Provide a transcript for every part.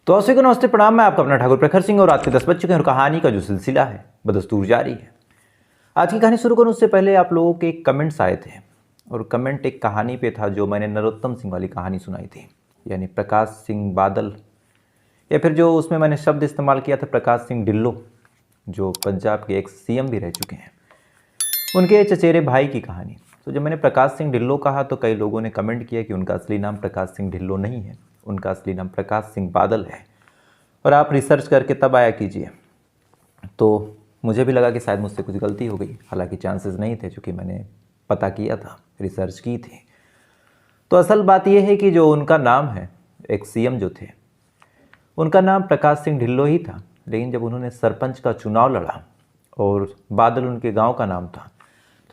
तो आप सभी को नमस्ते प्रणाम। मैं आपका अपना ठाकुर प्रखर सिंह और रात के 10 बज चुके हैं और कहानी का जो सिलसिला है बदस्तूर जारी है। आज की कहानी शुरू करूं उससे पहले आप लोगों के कमेंट्स आए थे और कमेंट एक कहानी पे था जो मैंने नरोत्तम सिंह वाली कहानी सुनाई थी, यानी प्रकाश सिंह बादल, या फिर जो उसमें मैंने शब्द इस्तेमाल किया था प्रकाश सिंह ढिल्लों, जो पंजाब के एक्स सीएम भी रह चुके हैं, उनके चचेरे भाई की कहानी। तो जब मैंने प्रकाश सिंह ढिल्लों कहा तो कई लोगों ने कमेंट किया कि उनका असली नाम प्रकाश सिंह ढिल्लों नहीं है, उनका असली नाम प्रकाश सिंह बादल है और आप रिसर्च करके तब आया कीजिए। तो मुझे भी लगा कि शायद मुझसे कुछ गलती हो गई, हालांकि चांसेस नहीं थे क्योंकि मैंने पता किया था, रिसर्च की थी। तो असल बात यह है कि जो उनका नाम है, एक सीएम जो थे, उनका नाम प्रकाश सिंह ढिल्लों ही था, लेकिन जब उन्होंने सरपंच का चुनाव लड़ा और बादल उनके गांव का नाम था,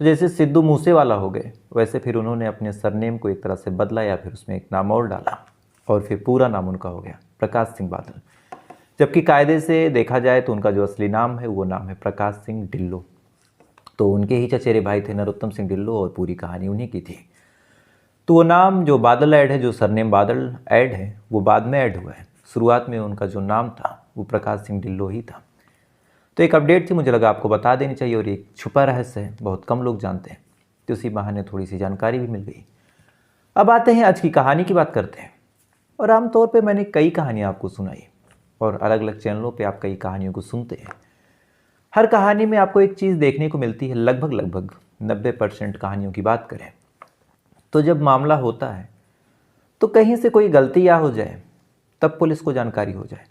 तो जैसे सिद्धू मूसेवाला हो गए वैसे फिर उन्होंने अपने सरनेम को एक तरह से बदला या फिर उसमें एक नाम और डाला और फिर पूरा नाम उनका हो गया प्रकाश सिंह बादल। जबकि कायदे से देखा जाए तो उनका जो असली नाम है वो नाम है प्रकाश सिंह ढिल्लों। तो उनके ही चचेरे भाई थे नरोत्तम सिंह ढिल्लों और पूरी कहानी उन्हीं की थी। तो वो नाम जो बादल ऐड है, जो सरनेम बादल ऐड है, वो बाद में ऐड हुआ है। शुरुआत में उनका जो नाम था वो प्रकाश सिंह ढिल्लों ही था। तो एक अपडेट थी, मुझे लगा आपको बता देनी चाहिए, और एक छुपा रहस्य है, बहुत कम लोग जानते हैं, तो उसी बहाने थोड़ी सी जानकारी भी मिल गई। अब आते हैं आज की कहानी की बात करते हैं। और आमतौर पे मैंने कई कहानियाँ आपको सुनाई और अलग अलग चैनलों पे आप कई कहानियों को सुनते हैं। हर कहानी में आपको एक चीज़ देखने को मिलती है, लगभग 90% कहानियों की बात करें तो जब मामला होता है तो कहीं से कोई गलती या हो जाए तब पुलिस को जानकारी हो जाए,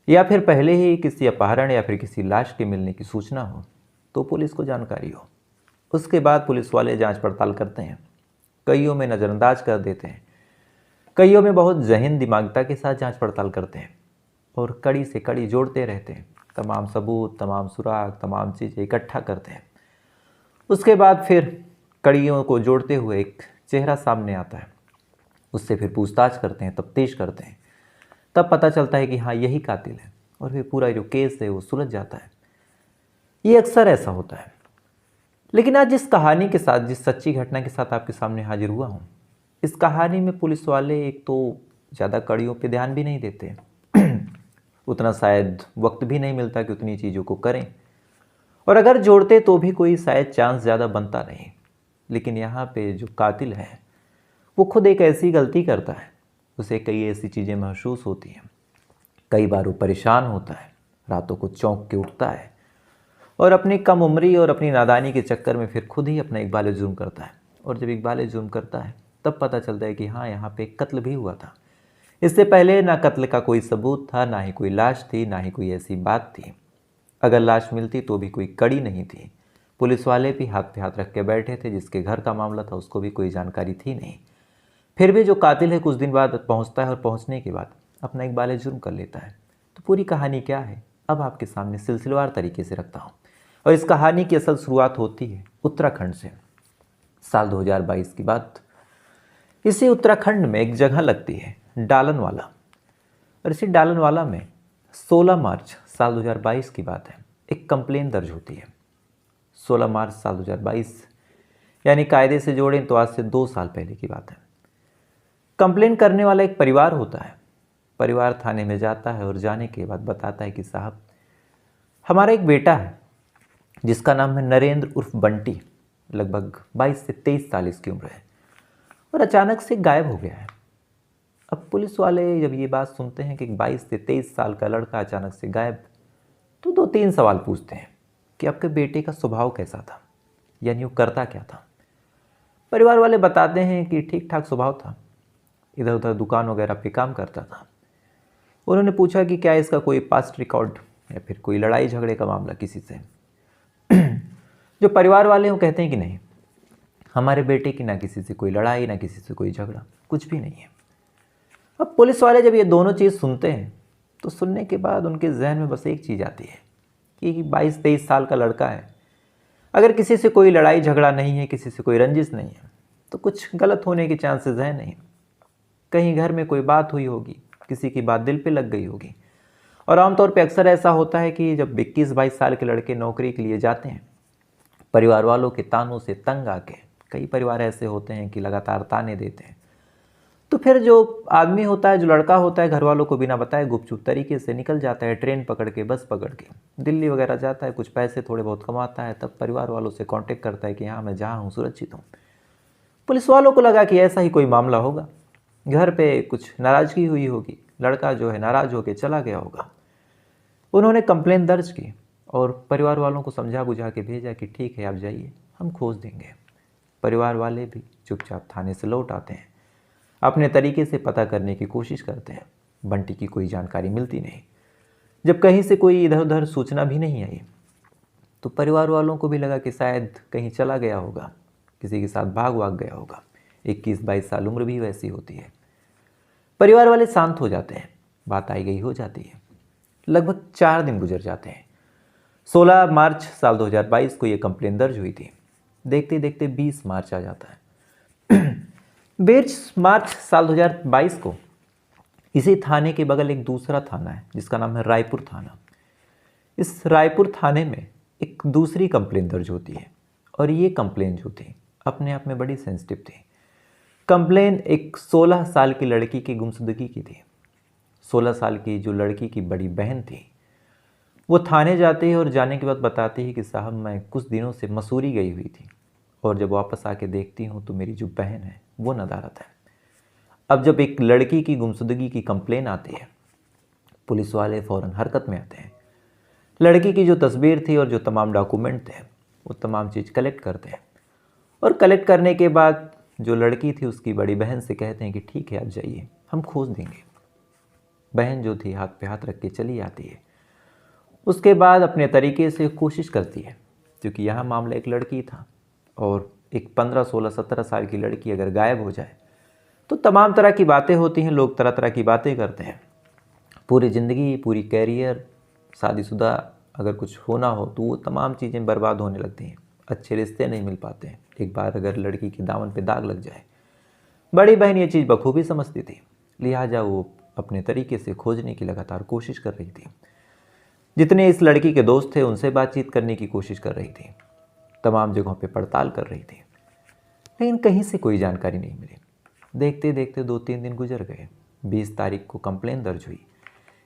या फिर पहले ही किसी अपहरण या फिर किसी लाश के मिलने की सूचना हो तो पुलिस को जानकारी हो। उसके बाद पुलिस वाले जांच पड़ताल करते हैं, कईयों में नज़रअंदाज कर देते हैं, कईयों में बहुत ज़हीन दिमागिता के साथ जांच पड़ताल करते हैं और कड़ी से कड़ी जोड़ते रहते हैं, तमाम सबूत, तमाम सुराग, तमाम चीज़ें इकट्ठा करते हैं। उसके बाद फिर कड़ियों को जोड़ते हुए एक चेहरा सामने आता है, उससे फिर पूछताछ करते हैं, तफ्तीश करते हैं, तब पता चलता है कि हाँ यही कातिल है और फिर पूरा जो केस है वो सुलझ जाता है। ये अक्सर ऐसा होता है। लेकिन आज जिस कहानी के साथ, जिस सच्ची घटना के साथ आपके सामने हाजिर हुआ हूँ, इस कहानी में पुलिस वाले एक तो ज़्यादा कड़ियों पे ध्यान भी नहीं देते उतना शायद वक्त भी नहीं मिलता कि उतनी चीज़ों को करें, और अगर जोड़ते तो भी कोई शायद चांस ज़्यादा बनता नहीं। लेकिन यहाँ पे जो कातिल है वो खुद एक ऐसी गलती करता है, उसे कई ऐसी चीज़ें महसूस होती हैं, कई बार वो परेशान होता है, रातों को चौंक के उठता है और अपनी कम उम्री और अपनी नादानी के चक्कर में फिर खुद ही अपना इकबाल जुर्म करता है। और जब इकबाल जुर्म करता है तब पता चलता है कि हाँ यहाँ पे कत्ल भी हुआ था। इससे पहले ना कत्ल का कोई सबूत था, ना ही कोई लाश थी, ना ही कोई ऐसी बात थी। अगर लाश मिलती तो भी कोई कड़ी नहीं थी। पुलिस वाले भी हाथ पे हाथ रख के बैठे थे, जिसके घर का मामला था उसको भी कोई जानकारी थी नहीं। फिर भी जो कातिल है कुछ दिन बाद पहुंचता है और पहुंचने के बाद अपना इकबाल जुर्म कर लेता है। तो पूरी कहानी क्या है अब आपके सामने सिलसिलेवार तरीके से रखता हूँ। और इस कहानी की असल शुरुआत होती है उत्तराखंड से। साल 2022 की बात। इसी उत्तराखंड में एक जगह लगती है डालनवाला, और इसी डालनवाला में 16 मार्च साल 2022 की बात है, एक कंप्लेन दर्ज होती है। 16 मार्च साल 2022 यानी कायदे से जोड़ें तो आज से 2 साल पहले की बात है। कंप्लेन करने वाला एक परिवार होता है। परिवार थाने में जाता है और जाने के बाद बताता है कि साहब हमारा एक बेटा है जिसका नाम है नरेंद्र उर्फ बंटी, लगभग 22 से 23 साल इसकी उम्र है, और अचानक से गायब हो गया है। अब पुलिस वाले जब ये बात सुनते हैं कि 22 से 23 साल का लड़का अचानक से गायब, तो 2-3 सवाल पूछते हैं कि आपके बेटे का स्वभाव कैसा था, यानी वो करता क्या था। परिवार वाले बताते हैं कि ठीक ठाक स्वभाव था, इधर उधर दुकान वगैरह पे काम करता था। उन्होंने पूछा कि क्या इसका कोई पास्ट रिकॉर्ड या फिर कोई लड़ाई झगड़े का मामला किसी से। जो परिवार वाले वो कहते हैं कि नहीं, हमारे बेटे की ना किसी से कोई लड़ाई, ना किसी से कोई झगड़ा, कुछ भी नहीं है। अब पुलिस वाले जब ये दोनों चीज़ सुनते हैं तो सुनने के बाद उनके जहन में बस एक चीज़ आती है कि 22-23 साल का लड़का है, अगर किसी से कोई लड़ाई झगड़ा नहीं है, किसी से कोई रंजिश नहीं है, तो कुछ गलत होने के चांसेस हैं नहीं। कहीं घर में कोई बात हुई होगी, किसी की बात दिल पे लग गई होगी। और आमतौर पे अक्सर ऐसा होता है कि जब 21-22 साल के लड़के नौकरी के लिए जाते हैं, परिवार वालों के तानों से तंग आके, कई परिवार ऐसे होते हैं कि लगातार ताने देते हैं, तो फिर जो आदमी होता है, जो लड़का होता है, घर वालों को बिना बताए गुपचुप तरीके से निकल जाता है, ट्रेन पकड़ के, बस पकड़ के दिल्ली वगैरह जाता है, कुछ पैसे थोड़े बहुत कमाता है, तब परिवार वालों से कांटेक्ट करता है कि हाँ मैं जहाँ हूँ सुरक्षित हूँ। पुलिस वालों को लगा कि ऐसा ही कोई मामला होगा, घर पे कुछ नाराज़गी हुई होगी, लड़का जो है नाराज़ होकर चला गया होगा। उन्होंने कंप्लेन दर्ज की और परिवार वालों को समझा बुझा के भेजा कि ठीक है आप जाइए, हम खोज देंगे। परिवार वाले भी चुपचाप थाने से लौट आते हैं, अपने तरीके से पता करने की कोशिश करते हैं। बंटी की कोई जानकारी मिलती नहीं। जब कहीं से कोई इधर उधर सूचना भी नहीं आई तो परिवार वालों को भी लगा कि शायद कहीं चला गया होगा, किसी के साथ भाग गया होगा। 21-22 साल उम्र भी वैसी होती है। परिवार वाले शांत हो जाते हैं, बात आई गई हो जाती है। लगभग 4 दिन गुजर जाते हैं। 16 मार्च साल 2022 को ये कंप्लेन दर्ज हुई थी। देखते देखते 20 मार्च आ जाता है। 20 मार्च साल 2022 को इसी थाने के बगल एक दूसरा थाना है जिसका नाम है रायपुर थाना। इस रायपुर थाने में एक दूसरी कंप्लेन दर्ज होती है और ये कंप्लेन जो थी अपने आप में बड़ी सेंसिटिव थी। कंप्लेन एक 16 साल की लड़की की गुमशुदगी की थी। 16 साल की जो लड़की की बड़ी बहन थी वो थाने जाती है और जाने के बाद बताती है कि साहब मैं कुछ दिनों से मसूरी गई हुई थी और जब वापस आके देखती हूँ तो मेरी जो बहन है वो नदारत है। अब जब एक लड़की की गुमशुदगी की कंप्लेन आती है, पुलिस वाले फ़ौरन हरकत में आते हैं। लड़की की जो तस्वीर थी और जो तमाम डॉक्यूमेंट थे वो तमाम चीज़ कलेक्ट करते हैं और कलेक्ट करने के बाद जो लड़की थी उसकी बड़ी बहन से कहते हैं कि ठीक है आप जाइए, हम खोज देंगे। बहन जो थी हाथ पे हाथ रख के चली आती है। उसके बाद अपने तरीके से कोशिश करती है, क्योंकि यहाँ मामला एक लड़की था और एक 15, 16, 17 साल की लड़की अगर गायब हो जाए तो तमाम तरह की बातें होती हैं, लोग तरह तरह की बातें करते हैं। पूरी ज़िंदगी, पूरी कैरियर, शादीशुदा अगर कुछ होना हो तो वो तमाम चीज़ें बर्बाद होने लगती हैं। अच्छे रिश्ते नहीं मिल पाते हैं एक बार अगर लड़की के दामन पे दाग लग जाए। बड़ी बहन ये चीज़ बखूबी समझती थी, लिहाजा वो अपने तरीके से खोजने की लगातार कोशिश कर रही थी। जितने इस लड़की के दोस्त थे उनसे बातचीत करने की कोशिश कर रही थी, तमाम जगहों पे पड़ताल कर रही थी, लेकिन कहीं से कोई जानकारी नहीं मिली। देखते देखते 2-3 दिन गुजर गए। 20 तारीख को कंप्लेन दर्ज हुई,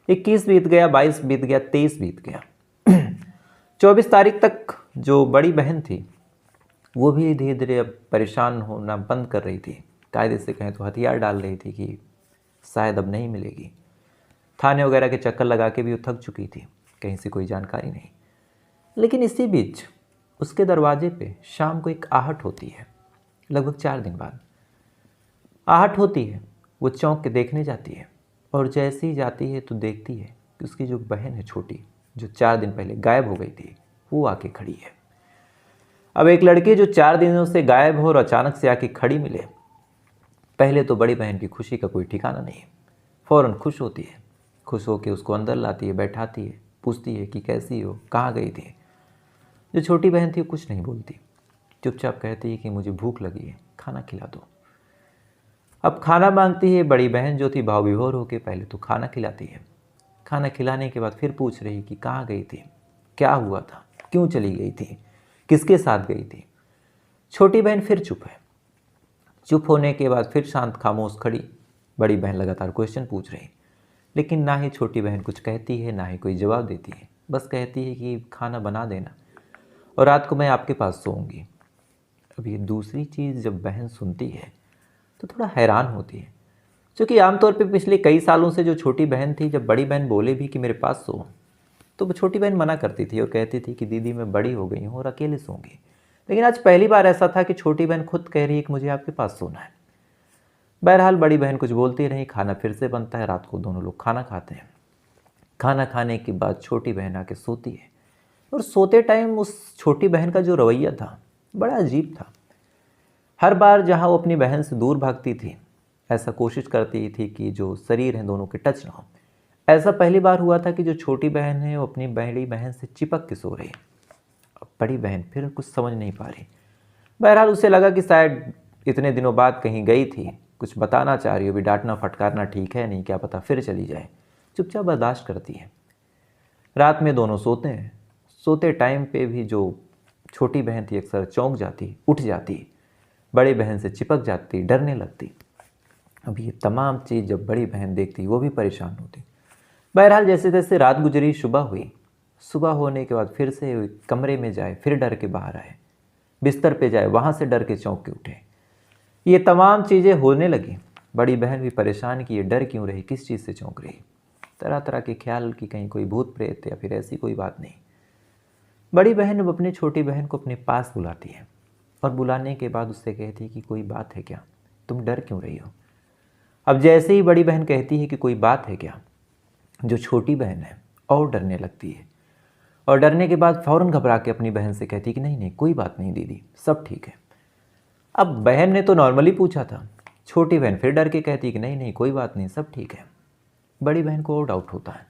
21 बीत गया, 22 बीत गया, 23 बीत गया। 24 तारीख तक जो बड़ी बहन थी वो भी धीरे धीरे अब परेशान होना बंद कर रही थी। कायदे से कहें तो हथियार डाल रही थी कि शायद अब नहीं मिलेगी। थाने वगैरह के चक्कर लगा के भी वो थक चुकी थी, कहीं से कोई जानकारी नहीं। लेकिन इसी बीच उसके दरवाजे पे शाम को एक आहट होती है। लगभग 4 दिन बाद आहट होती है। वो चौंक के देखने जाती है और जैसे ही जाती है तो देखती है कि उसकी जो बहन है छोटी, जो 4 दिन पहले गायब हो गई थी, वो आके खड़ी है। अब एक लड़की जो 4 दिनों से गायब हो और अचानक से आके खड़ी मिले, पहले तो बड़ी बहन की खुशी का कोई ठिकाना नहीं। फ़ौरन खुश होती है, खुश होकर उसको अंदर लाती है, बैठाती है, पूछती है कि कैसी हो, कहाँ गई थी। जो छोटी बहन थी वो कुछ नहीं बोलती, चुपचाप कहती है कि मुझे भूख लगी है, खाना खिला दो। अब खाना मांगती है। बड़ी बहन जो थी भाव विभोर होकर पहले तो खाना खिलाती है। खाना खिलाने के बाद फिर पूछ रही कि कहाँ गई थी, क्या हुआ था, क्यों चली गई थी, किसके साथ गई थी। छोटी बहन फिर चुप है। चुप होने के बाद फिर शांत खामोश खड़ी। बड़ी बहन लगातार क्वेश्चन पूछ रही, लेकिन ना ही छोटी बहन कुछ कहती है ना ही कोई जवाब देती है। बस कहती है कि खाना बना देना और रात को मैं आपके पास सोऊंगी। अब ये दूसरी चीज़ जब बहन सुनती है तो थोड़ा हैरान होती है, क्योंकि आमतौर पे पिछले कई सालों से जो छोटी बहन थी, जब बड़ी बहन बोले भी कि मेरे पास सो, तो वो छोटी बहन मना करती थी और कहती थी कि दीदी मैं बड़ी हो गई हूँ और अकेले सोऊंगी। लेकिन आज पहली बार ऐसा था कि छोटी बहन खुद कह रही है कि मुझे आपके पास सोना है। बहरहाल बड़ी बहन कुछ बोलती रही, खाना फिर से बनता है। रात को दोनों लोग खाना खाते हैं। खाना खाने के बाद छोटी बहन आके सोती है और सोते टाइम उस छोटी बहन का जो रवैया था बड़ा अजीब था। हर बार जहाँ वो अपनी बहन से दूर भागती थी, ऐसा कोशिश करती थी कि जो शरीर हैं दोनों के टच ना हो। ऐसा पहली बार हुआ था कि जो छोटी बहन है वो अपनी बड़ी बहन से चिपक के सो रही। अब बड़ी बहन फिर कुछ समझ नहीं पा रही। बहरहाल उसे लगा कि शायद इतने दिनों बाद कहीं गई थी, कुछ बताना चाह रही हो, भी डांटना फटकारना ठीक है नहीं, क्या पता फिर चली जाए। चुपचाप बर्दाश्त करती है। रात में दोनों सोते हैं। सोते टाइम पे भी जो छोटी बहन थी अक्सर चौंक जाती, उठ जाती, बड़ी बहन से चिपक जाती, डरने लगती। अब ये तमाम चीज़ जब बड़ी बहन देखती वो भी परेशान होती। बहरहाल जैसे तैसे रात गुजरी, सुबह हुई। सुबह होने के बाद फिर से कमरे में जाए, फिर डर के बाहर आए, बिस्तर पे जाए, वहाँ से डर के चौंक के उठे। ये तमाम चीज़ें होने लगी। बड़ी बहन भी परेशान कि ये डर क्यों रही, किस चीज़ से चौंक रही। तरह तरह के ख्याल कि कहीं कोई भूत प्रेत या फिर ऐसी कोई बात नहीं। बड़ी बहन अब अपनी छोटी बहन को अपने पास बुलाती है और बुलाने के बाद उससे कहती है कि कोई बात है क्या, तुम डर क्यों रही हो। अब जैसे ही बड़ी बहन कहती है कि कोई बात है क्या, जो छोटी बहन है और डरने लगती है। और डरने के बाद फ़ौरन घबरा के अपनी बहन से कहती है कि नहीं नहीं कोई बात नहीं दीदी, सब ठीक है। अब बहन ने तो नॉर्मली पूछा था, छोटी बहन फिर डर के कहती है कि नहीं नहीं कोई बात नहीं, सब ठीक है। बड़ी बहन को और डाउट होता है।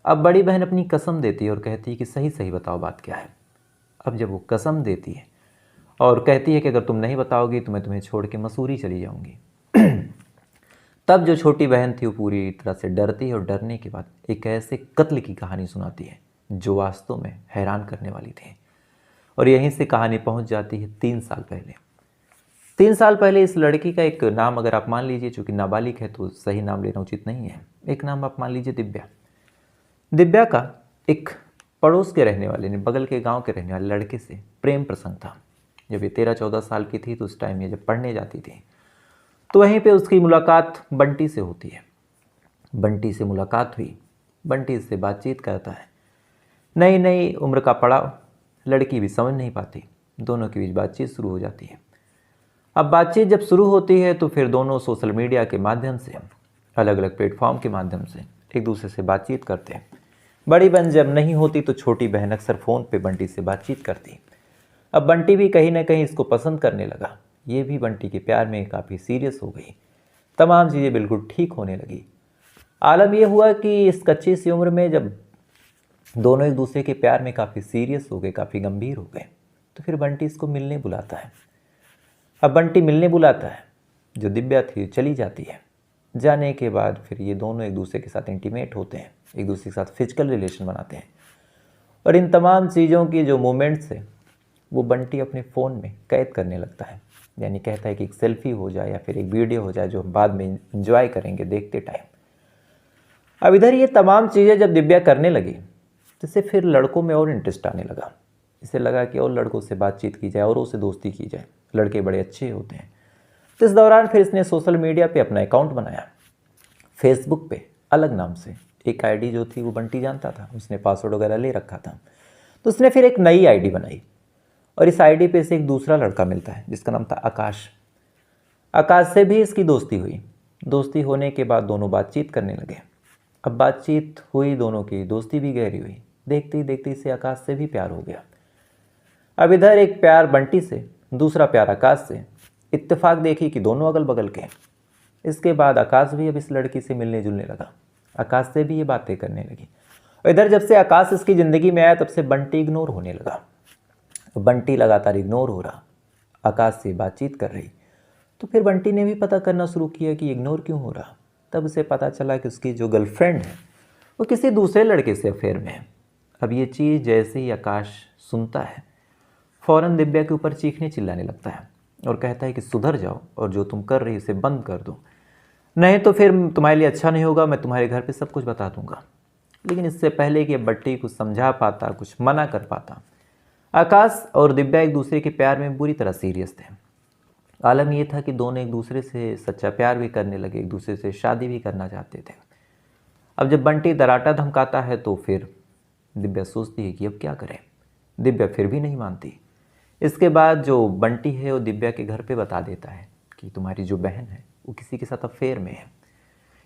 अब बड़ी बहन अपनी कसम देती है और कहती है कि सही सही बताओ बात क्या है। अब जब वो कसम देती है और कहती है कि अगर तुम नहीं बताओगी तो मैं तुम्हें छोड़ के मसूरी चली जाऊंगी तब जो छोटी बहन थी वो पूरी तरह से डरती है और डरने के बाद एक ऐसे कत्ल की कहानी सुनाती है जो वास्तव में हैरान करने वाली थी। और यहीं से कहानी पहुंच जाती है 3 साल पहले। 3 साल पहले इस लड़की का एक नाम अगर आप मान लीजिए, चूँकि नाबालिग है तो सही नाम लेना उचित नहीं है, एक नाम आप मान लीजिए दिव्या। दिव्या का एक पड़ोस के रहने वाले ने, बगल के गांव के रहने वाले लड़के से प्रेम प्रसंग था। जब ये 13-14 साल की थी तो उस टाइम ये जब पढ़ने जाती थी तो वहीं पे उसकी मुलाकात बंटी से होती है। बंटी से मुलाकात हुई, बंटी से बातचीत करता है। नई नई उम्र का पड़ाव, लड़की भी समझ नहीं पाती, दोनों के बीच बातचीत शुरू हो जाती है। अब बातचीत जब शुरू होती है तो फिर दोनों सोशल मीडिया के माध्यम से, अलग अलग प्लेटफॉर्म के माध्यम से एक दूसरे से बातचीत करते हैं। बड़ी बहन जब नहीं होती तो छोटी बहन अक्सर फ़ोन पे बंटी से बातचीत करती। अब बंटी भी कहीं ना कहीं इसको पसंद करने लगा। ये भी बंटी के प्यार में काफ़ी सीरियस हो गई। तमाम चीज़ें बिल्कुल ठीक होने लगी। आलम यह हुआ कि इस कच्ची सी उम्र में जब दोनों एक दूसरे के प्यार में काफ़ी सीरियस हो गए, काफ़ी गंभीर हो गए, तो फिर बंटी इसको मिलने बुलाता है। अब बंटी मिलने बुलाता है, जो दिव्या थी चली जाती है। जाने के बाद फिर ये दोनों एक दूसरे के साथ इंटीमेट होते हैं, एक दूसरे के साथ फिजिकल रिलेशन बनाते हैं। और इन तमाम चीज़ों की जो मोमेंट्स है वो बंटी अपने फ़ोन में कैद करने लगता है। यानी कहता है कि एक सेल्फी हो जाए या फिर एक वीडियो हो जाए जो हम बाद में इंजॉय करेंगे देखते टाइम। अब इधर ये तमाम चीज़ें जब दिव्या करने लगी तो इससे फिर लड़कों में और इंटरेस्ट आने लगा। इसे लगा कि और लड़कों से बातचीत की जाए और उससे दोस्ती की जाए, लड़के बड़े अच्छे होते हैं। तो इस दौरान फिर इसने सोशल मीडिया पे अपना अकाउंट बनाया, फेसबुक पे अलग नाम से। एक आईडी जो थी वो बंटी जानता था, उसने पासवर्ड वगैरह ले रखा था। तो उसने फिर एक नई आईडी बनाई और इस आईडी पे से एक दूसरा लड़का मिलता है जिसका नाम था आकाश। आकाश से भी इसकी दोस्ती हुई। दोस्ती होने के बाद दोनों बातचीत करने लगे। अब बातचीत हुई, दोनों की दोस्ती भी गहरी हुई। देखते ही देखते इसे आकाश से भी प्यार हो गया। अब इधर एक प्यार बंटी से, दूसरा प्यार आकाश से। इत्तेफाक देखी कि दोनों अगल बगल के। इसके बाद आकाश भी अब इस लड़की से मिलने जुलने लगा, आकाश से भी ये बातें करने लगी। और इधर जब से आकाश इसकी ज़िंदगी में आया तब से बंटी इग्नोर होने लगा। बंटी लगातार इग्नोर हो रहा, आकाश से बातचीत कर रही। तो फिर बंटी ने भी पता करना शुरू किया कि इग्नोर क्यों हो रहा। तब उसे पता चला कि उसकी जो गर्लफ्रेंड है वो किसी दूसरे लड़के से अफेयर में है। अब ये चीज़ जैसे ही आकाश सुनता है फ़ौरन दिव्या के ऊपर चीखने चिल्लाने लगता है और कहता है कि सुधर जाओ और जो तुम कर रही हो इसे बंद कर दो, नहीं तो फिर तुम्हारे लिए अच्छा नहीं होगा, मैं तुम्हारे घर पे सब कुछ बता दूंगा। लेकिन इससे पहले कि बंटी कुछ समझा पाता, कुछ मना कर पाता, आकाश और दिव्या एक दूसरे के प्यार में बुरी तरह सीरियस थे। आलम ये था कि दोनों एक दूसरे से सच्चा प्यार भी करने लगे, एक दूसरे से शादी भी करना चाहते थे। अब जब बंटी दराटा धमकाता है तो फिर दिव्या सोचती है कि अब क्या करें। दिव्या फिर भी नहीं मानती। इसके बाद जो बंटी है वो दिव्या के घर पे बता देता है कि तुम्हारी जो बहन है वो किसी के साथ अफेयर में है,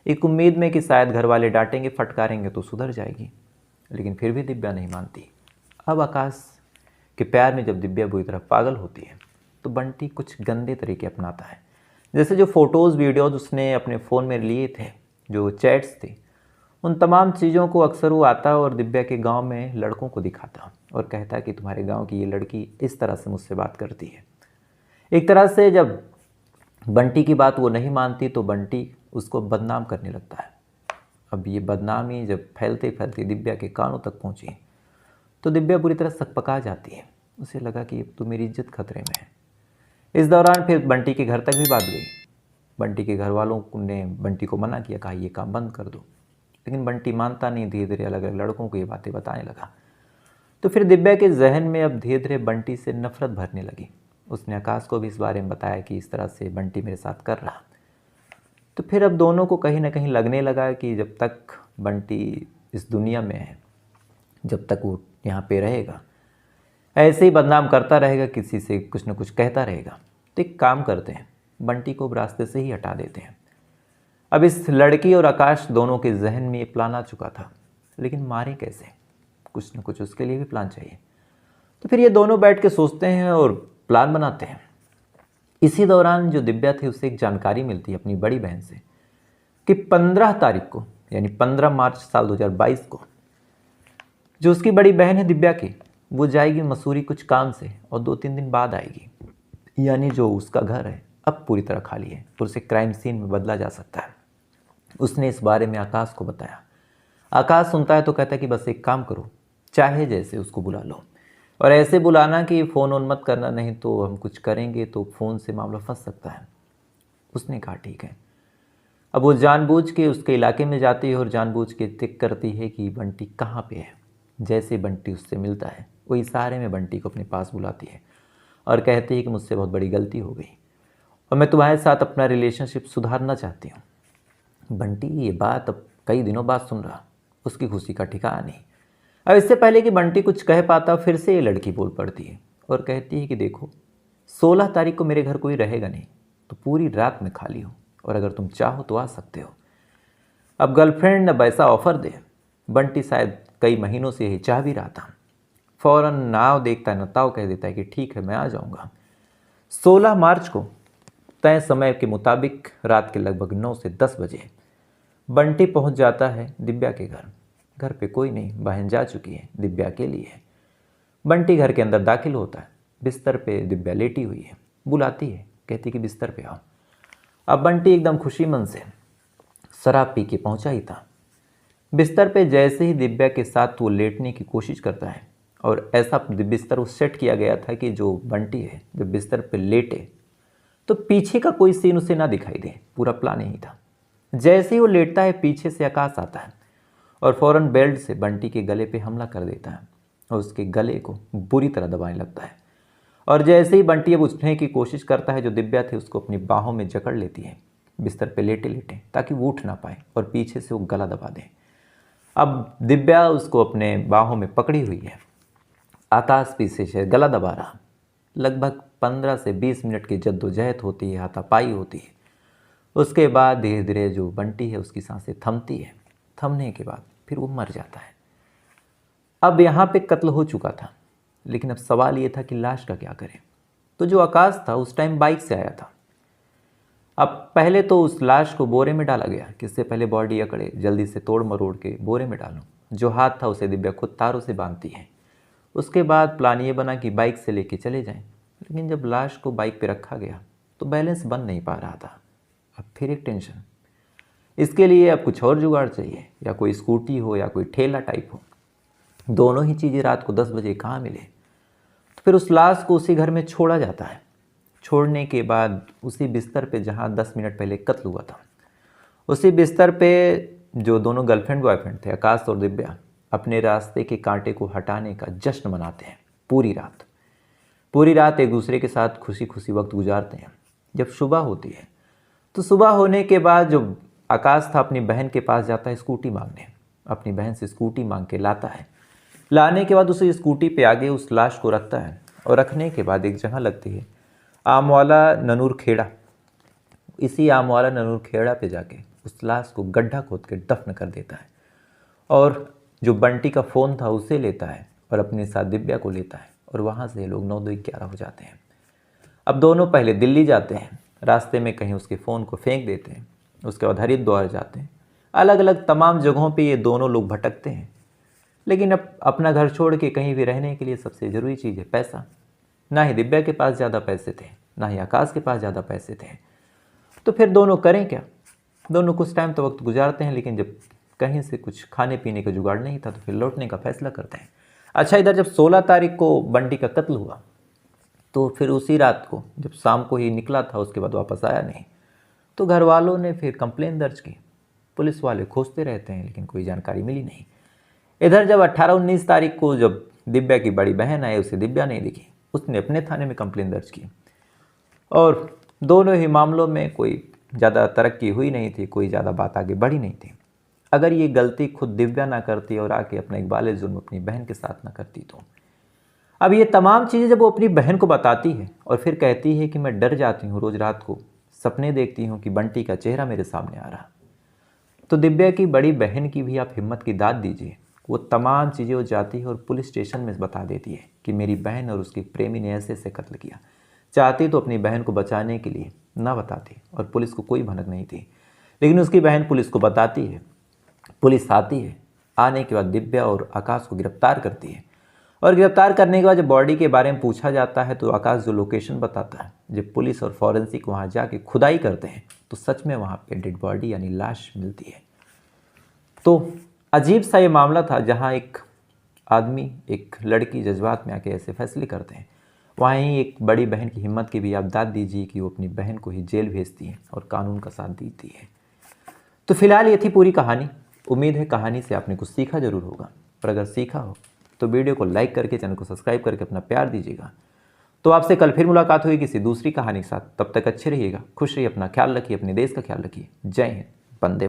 एक उम्मीद में कि शायद घर वाले डांटेंगे फटकारेंगे तो सुधर जाएगी। लेकिन फिर भी दिव्या नहीं मानती। अब आकाश के प्यार में जब दिव्या बुरी तरह पागल होती है तो बंटी कुछ गंदे तरीके अपनाता है। जैसे जो फ़ोटोज़ वीडियोज़ उसने अपने फ़ोन में लिए थे, जो चैट्स थे, उन तमाम चीज़ों को अक्सर वो आता और दिव्या के गांव में लड़कों को दिखाता और कहता कि तुम्हारे गांव की ये लड़की इस तरह से मुझसे बात करती है। एक तरह से जब बंटी की बात वो नहीं मानती तो बंटी उसको बदनाम करने लगता है। अब ये बदनामी जब फैलते फैलते दिव्या के कानों तक पहुँची तो दिव्या बुरी तरह सकपका जाती है। उसे लगा कि तो मेरी इज्जत खतरे में है। इस दौरान फिर बंटी के घर तक भी बात गई। बंटी के घर वालों ने बंटी को मना किया, कहा ये काम बंद कर दो, लेकिन बंटी मानता नहीं, धीरे धीरे अलग अलग लड़कों को ये बातें बताने लगा। तो फिर दिव्या के जहन में अब धीरे धीरे बंटी से नफरत भरने लगी। उसने आकाश को भी इस बारे में बताया कि इस तरह से बंटी मेरे साथ कर रहा। तो फिर अब दोनों को कहीं ना कहीं लगने लगा कि जब तक बंटी इस दुनिया में है, जब तक वो यहाँ पे रहेगा, ऐसे ही बदनाम करता रहेगा, किसी से कुछ न कुछ कहता रहेगा। तो एक काम करते हैं, बंटी को रास्ते से ही हटा देते हैं। अब इस लड़की और आकाश दोनों के जहन में ये प्लान आ चुका था, लेकिन मारें कैसे, कुछ न कुछ उसके लिए भी प्लान चाहिए। तो फिर ये दोनों बैठ के सोचते हैं और प्लान बनाते हैं। इसी दौरान जो दिव्या थी उसे एक जानकारी मिलती है अपनी बड़ी बहन से कि 15 तारीख को, यानी 15 मार्च साल 2022 को, जो उसकी बड़ी बहन है दिव्या की, वो जाएगी मसूरी कुछ काम से और 2-3 दिन बाद आएगी। यानी जो उसका घर है अब पूरी तरह खाली है और उसे क्राइम सीन में बदला जा सकता है। उसने इस बारे में आकाश को बताया। आकाश सुनता है तो कहता है कि बस एक काम करो, चाहे जैसे उसको बुला लो, और ऐसे बुलाना कि फ़ोन ऑन मत करना, नहीं तो हम कुछ करेंगे तो फ़ोन से मामला फंस सकता है। उसने कहा ठीक है। अब वो जानबूझ के उसके इलाके में जाती है और जानबूझ के चेक करती है कि बंटी कहाँ पे है। जैसे बंटी उससे मिलता है वो इशारे में बंटी को अपने पास बुलाती है और कहती है कि मुझसे बहुत बड़ी गलती हो गई और मैं तुम्हारे साथ अपना रिलेशनशिप सुधारना चाहती हूँ। बंटी ये बात अब कई दिनों बाद सुन रहा, उसकी खुशी का ठिकाना नहीं। अब इससे पहले कि बंटी कुछ कह पाता, फिर से ये लड़की बोल पड़ती है और कहती है कि देखो 16 तारीख को मेरे घर कोई रहेगा नहीं, तो पूरी रात में खाली हूँ और अगर तुम चाहो तो आ सकते हो। अब गर्लफ्रेंड अब ऐसा ऑफर दे, बंटी शायद कई महीनों से यही चाह भी रहा था। फ़ौरन नाव देखता है नताव कह देता है कि ठीक है मैं आ जाऊँगा। 16 मार्च को तय समय के मुताबिक रात के लगभग 9 से 10 बजे बंटी पहुंच जाता है दिव्या के घर। घर पे कोई नहीं, बहन जा चुकी है, दिव्या के लिए। बंटी घर के अंदर दाखिल होता है। बिस्तर पे दिव्या लेटी हुई है, बुलाती है, कहती कि बिस्तर पे आओ। अब बंटी एकदम खुशी मन से शराब पी के पहुंचा ही था। बिस्तर पे जैसे ही दिव्या के साथ वो लेटने की कोशिश करता है, और ऐसा बिस्तर उस सेट किया गया था कि जो बंटी है जब बिस्तर पे लेटे तो पीछे का कोई सीन उसे ना दिखाई दे, पूरा प्लान यही था। जैसे ही वो लेटता है पीछे से आकाश आता है और फ़ौरन बेल्ट से बंटी के गले पे हमला कर देता है और उसके गले को बुरी तरह दबाने लगता है। और जैसे ही बंटी अब उठने की कोशिश करता है, जो दिव्या थी उसको अपनी बाहों में जकड़ लेती है बिस्तर पे लेटे लेटे, ताकि वो उठ ना पाए और पीछे से वो गला दबा दे। अब दिव्या उसको अपने बाहों में पकड़ी हुई है, आकाश पीछे से गला दबा रहा। लगभग 15 से 20 मिनट की जद्दोजहद होती है, हाथापाई होती है। उसके बाद धीरे धीरे जो बंटी है उसकी सांसें थमती है। थमने के बाद फिर वो मर जाता है। अब यहाँ पे कत्ल हो चुका था, लेकिन अब सवाल ये था कि लाश का क्या करें। तो जो आकाश था उस टाइम बाइक से आया था। अब पहले तो उस लाश को बोरे में डाला गया कि इससे पहले बॉडी अकड़े, जल्दी से तोड़ मरोड़ के बोरे में डालो। जो हाथ था उसे दिव्या खुद तारों से बांधती है। उसके बाद प्लान ये बना कि बाइक से लेके चले जाएं, लेकिन जब लाश को बाइक पे रखा गया तो बैलेंस बन नहीं पा रहा था। अब फिर एक टेंशन, इसके लिए अब कुछ और जुगाड़ चाहिए, या कोई स्कूटी हो या कोई ठेला टाइप हो। दोनों ही चीज़ें रात को 10 बजे कहाँ मिले। तो फिर उस लाश को उसी घर में छोड़ा जाता है। छोड़ने के बाद उसी बिस्तर पे जहाँ 10 मिनट पहले कत्ल हुआ था, उसी बिस्तर पे जो दोनों गर्लफ्रेंड बॉयफ्रेंड थे, आकाश और दिव्या, अपने रास्ते के कांटे को हटाने का जश्न मनाते हैं। पूरी रात एक दूसरे के साथ खुशी खुशी वक्त गुजारते हैं। जब सुबह होती है तो सुबह होने के बाद जो आकाश था अपनी बहन के पास जाता है स्कूटी मांगने। अपनी बहन से स्कूटी मांग के लाता है। लाने के बाद उसे स्कूटी पे आगे उस लाश को रखता है, और रखने के बाद एक जगह लगती है आमवाला ननूर खेड़ा। इसी आमवाला ननूर खेड़ा पे जाके उस लाश को गड्ढा खोद के दफन कर देता है, और जो बंटी का फ़ोन था उसे लेता है और अपने साथ दिव्या को लेता है, और वहाँ से लोग 9-11 हो जाते हैं। अब दोनों पहले दिल्ली जाते हैं, रास्ते में कहीं उसके फ़ोन को फेंक देते हैं। उसके बाद हरिद्वार जाते हैं। अलग अलग तमाम जगहों पे ये दोनों लोग भटकते हैं, लेकिन अब अपना घर छोड़ के कहीं भी रहने के लिए सबसे ज़रूरी चीज़ है पैसा। ना ही दिव्या के पास ज़्यादा पैसे थे, ना ही आकाश के पास ज़्यादा पैसे थे। तो फिर दोनों करें क्या। दोनों कुछ टाइम तो वक्त गुजारते हैं, लेकिन जब कहीं से कुछ खाने पीने का जुगाड़ नहीं था तो फिर लौटने का फैसला करते हैं। अच्छा, इधर जब 16 तारीख को बंटी का कत्ल हुआ तो फिर उसी रात को जब शाम को ही निकला था, उसके बाद वापस आया नहीं। तो घर वालों ने फिर कंप्लेन दर्ज की। पुलिस वाले खोजते रहते हैं लेकिन कोई जानकारी मिली नहीं। इधर जब 18-19 तारीख को जब दिव्या की बड़ी बहन आई, उसे दिव्या नहीं दिखी। उसने अपने थाने में कंप्लेन दर्ज की और दोनों ही मामलों में कोई ज़्यादा तरक्की हुई नहीं थी, कोई ज़्यादा बात आगे बढ़ी नहीं थी। अगर ये गलती खुद दिव्या ना करती और आके अपना इकबाल जुल्म अपनी बहन के साथ ना करती तो। अब ये तमाम चीज़ें जब वो अपनी बहन को बताती है और फिर कहती है कि मैं डर जाती हूँ, रोज़ रात को सपने देखती हूँ कि बंटी का चेहरा मेरे सामने आ रहा, तो दिव्या की बड़ी बहन की भी आप हिम्मत की दाद दीजिए। वो तमाम चीज़ें वो जाती है और पुलिस स्टेशन में बता देती है कि मेरी बहन और उसके प्रेमी ने ऐसे ऐसे कत्ल किया। चाहती तो अपनी बहन को बचाने के लिए ना बताती और पुलिस को कोई भनक नहीं थी, लेकिन उसकी बहन पुलिस को बताती है। पुलिस आती है, आने के बाद दिव्या और आकाश को गिरफ्तार करती है और गिरफ्तार करने के बाद जब बॉडी के बारे में पूछा जाता है तो आकाश जो लोकेशन बताता है, जब पुलिस और फॉरेंसिक वहाँ जाके खुदाई करते हैं तो सच में वहाँ पे डेड बॉडी यानी लाश मिलती है। तो अजीब सा ये मामला था जहाँ एक आदमी, एक लड़की जज्बात में आके ऐसे फैसले करते हैं। वहीं एक बड़ी बहन की हिम्मत की भी आप दाद दीजिए कि वो अपनी बहन को ही जेल भेजती है और कानून का साथ देती है। तो फिलहाल ये थी पूरी कहानी। उम्मीद है कहानी से आपने कुछ सीखा जरूर होगा, और अगर सीखा हो तो वीडियो को लाइक करके, चैनल को सब्सक्राइब करके अपना प्यार दीजिएगा। तो आपसे कल फिर मुलाकात होगी किसी दूसरी कहानी के साथ। तब तक अच्छे रहिएगा, खुश रहिए, अपना ख्याल रखिए, अपने देश का ख्याल रखिए। जय हिंद, वंदे